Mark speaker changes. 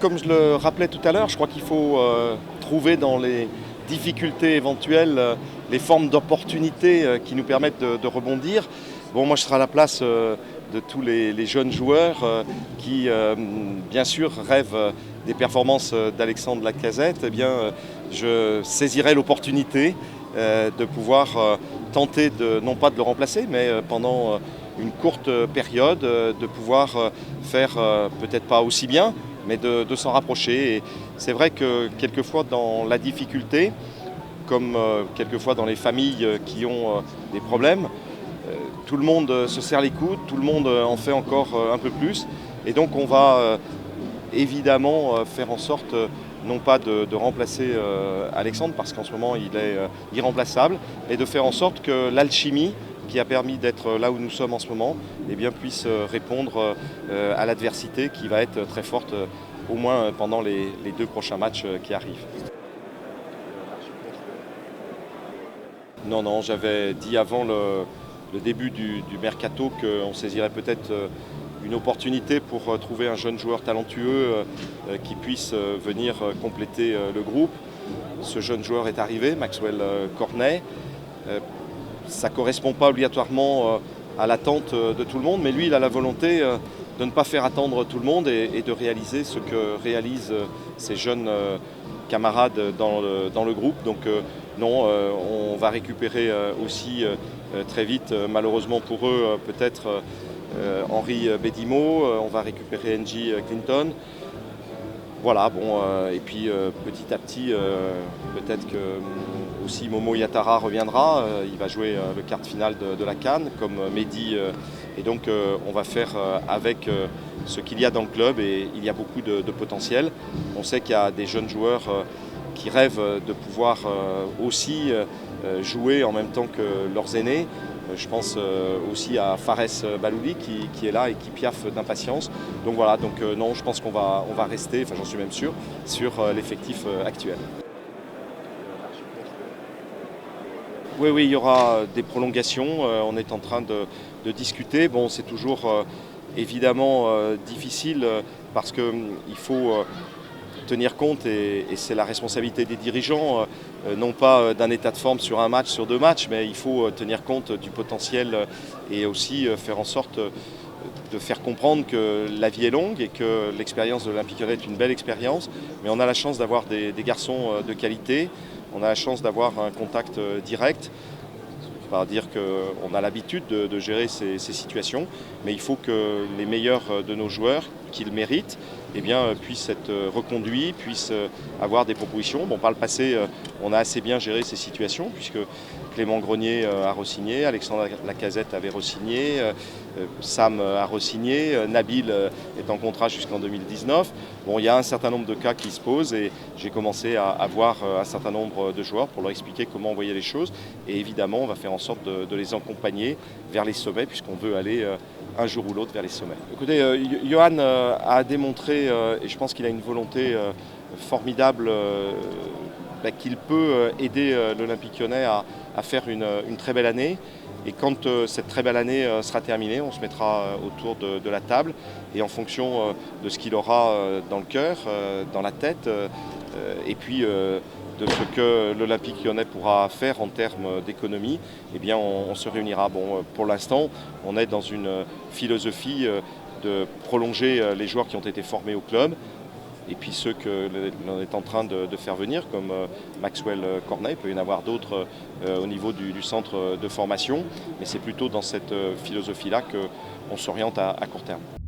Speaker 1: comme je le rappelais tout à l'heure, je crois qu'il faut trouver dans les difficultés éventuelles les formes d'opportunités qui nous permettent de rebondir. Bon, moi je serai à la place de tous les jeunes joueurs qui, bien sûr, rêvent des performances d'Alexandre Lacazette. Eh bien, je saisirai l'opportunité de pouvoir tenter non pas de le remplacer, mais pendant une courte période, de pouvoir faire peut-être pas aussi bien, mais de s'en rapprocher. Et c'est vrai que quelquefois dans la difficulté, comme quelquefois dans les familles qui ont des problèmes, tout le monde se serre les coudes, tout le monde en fait encore un peu plus. Et donc on va évidemment faire en sorte non pas de remplacer Alexandre, parce qu'en ce moment il est irremplaçable, mais de faire en sorte que l'alchimie qui a permis d'être là où nous sommes en ce moment, eh bien, puisse répondre à l'adversité qui va être très forte, au moins pendant les 2 prochains matchs qui arrivent. Non, non, j'avais dit avant le début du mercato qu'on saisirait peut-être une opportunité pour trouver un jeune joueur talentueux qui puisse venir compléter le groupe. Ce jeune joueur est arrivé, Maxwell Cornet. Ça ne correspond pas obligatoirement à l'attente de tout le monde, mais lui, il a la volonté de ne pas faire attendre tout le monde et de réaliser ce que réalisent ces jeunes camarades dans le groupe. Donc non, on va récupérer aussi très vite, malheureusement pour eux, peut-être Henri Bedimo, on va récupérer NJ Clinton. Voilà, bon, et puis petit à petit, peut-être que aussi Momo Yatara reviendra. Il va jouer le quart de finale de la CAN, comme Mehdi. Et donc, on va faire avec ce qu'il y a dans le club, et il y a beaucoup de potentiel. On sait qu'il y a des jeunes joueurs qui rêvent de pouvoir aussi jouer en même temps que leurs aînés. Je pense aussi à Fares Balouli qui est là et qui piaffe d'impatience. Donc voilà, donc non, je pense qu'on va rester, enfin j'en suis même sûr, sur l'effectif actuel. Oui, oui, il y aura des prolongations. On est en train de discuter. Bon, c'est toujours évidemment difficile parce qu'il faut tenir compte, et c'est la responsabilité des dirigeants, non pas d'un état de forme sur un match, sur 2 matchs, mais il faut tenir compte du potentiel et aussi faire en sorte de faire comprendre que la vie est longue et que l'expérience de l'Olympique Lyonnais est une belle expérience, mais on a la chance d'avoir des garçons de qualité, on a la chance d'avoir un contact direct. Pas dire qu'on a l'habitude de gérer ces situations, mais il faut que les meilleurs de nos joueurs, qui le méritent, eh bien, puissent être reconduits, puissent avoir des propositions. Bon, par le passé, on a assez bien géré ces situations, puisque Clément Grenier a re-signé, Alexandre Lacazette avait re-signé, Sam a re-signé, Nabil est en contrat jusqu'en 2019. Bon, il y a un certain nombre de cas qui se posent, et j'ai commencé à voir un certain nombre de joueurs pour leur expliquer comment on voyait les choses. Et évidemment, on va faire en sorte de les accompagner vers les sommets, puisqu'on veut aller un jour ou l'autre vers les sommets. Écoutez, Johan a démontré, et je pense qu'il a une volonté formidable, qu'il peut aider l'Olympique Lyonnais à faire une très belle année. Et quand cette très belle année sera terminée, on se mettra autour de la table, et en fonction de ce qu'il aura dans le cœur, dans la tête, et puis de ce que l'Olympique Lyonnais pourra faire en termes d'économie, eh bien on se réunira. Bon, pour l'instant, on est dans une philosophie de prolonger les joueurs qui ont été formés au club, et puis ceux que l'on est en train de faire venir, comme Maxwell Cornet. Il peut y en avoir d'autres au niveau du centre de formation, mais c'est plutôt dans cette philosophie-là qu'on s'oriente à court terme.